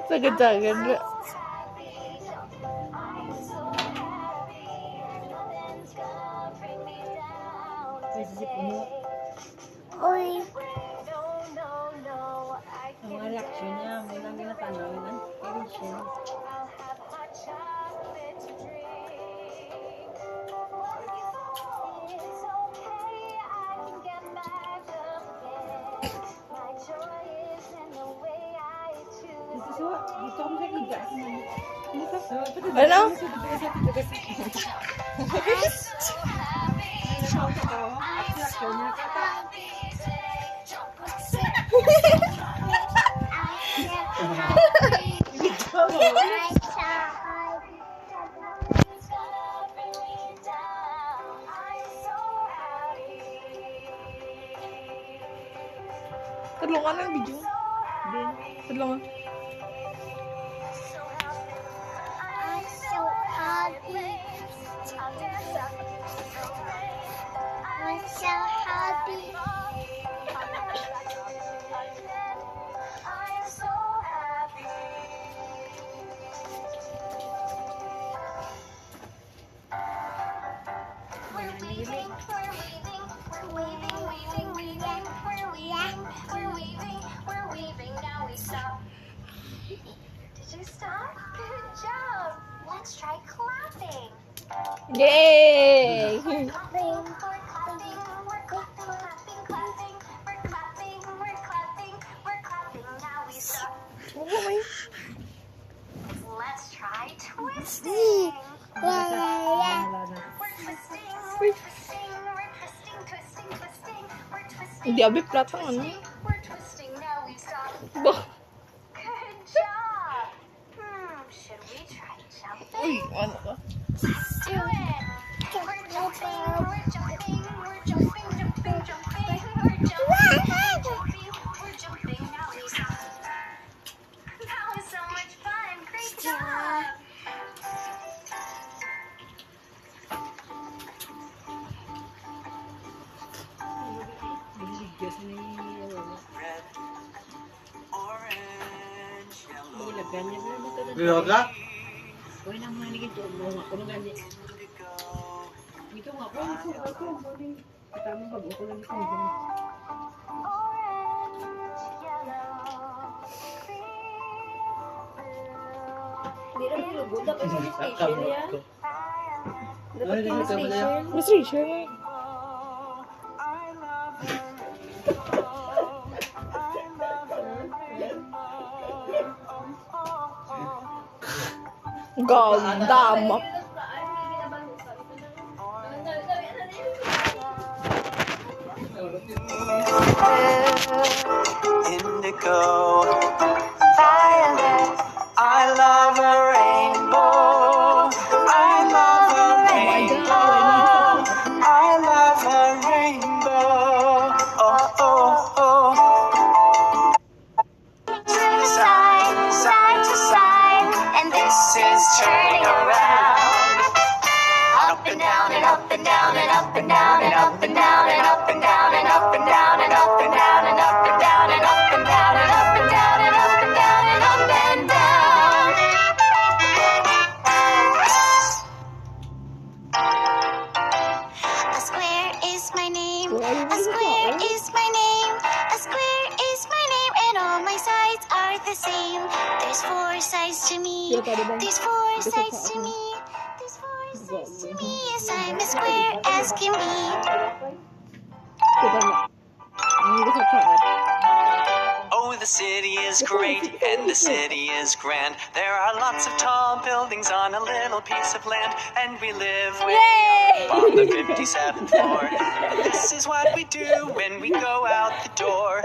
Sagad-sagad. Uy. Ang reaction niya, muna ginatanaw ng tension. Dito kami sa higa. Ano? Tulungan ng video. Tulungan. Let's try clapping. Yay! We're clapping, we're clapping, we're clapping, we're clapping, we're clapping, we're clapping. Now we stop. Let's try twisting. We're twisting, we're twisting, we're twisting, twisting, twisting. We're twisting. Hindi abi platang ano. We're twisting. Now we stop. Bah. Good job. Should we try jumping? Uy, ano ka? Let's do it. We're jumping, we're jumping, we're jumping, jumping, jumping, we're jumping, jumping, we're jumping. Now we stop. That was so much fun. Great job. Yoga? Uy, nang maligid ko. Ako nang ganit. Dito nga po. Ako. Katama pag ako lang ito. Hindi rin nilugod. Dapat sa station yan. Dapat sa station. Mas Rachel. Ganda. Indigo, violet, I love a rainbow. I love a rainbow. I love a rainbow. Oh, oh, oh. Side, side to side, and this is turning around. Up and down and up and down and up and down and up and down and up and down and up and down and up and down and up and down and up and down and up and down and up and down and up and down. A square is my name. A square is my name. A square is my name, and all my sides are the same. There's four sides to me. There's four sides to me. There's four sides to me. Yes, I'm as square as can be. Oh, the city is great and the city is grand. There are lots of tall buildings on a little piece of land, and we live way up on the 57th floor. This is what we do when we go out the door.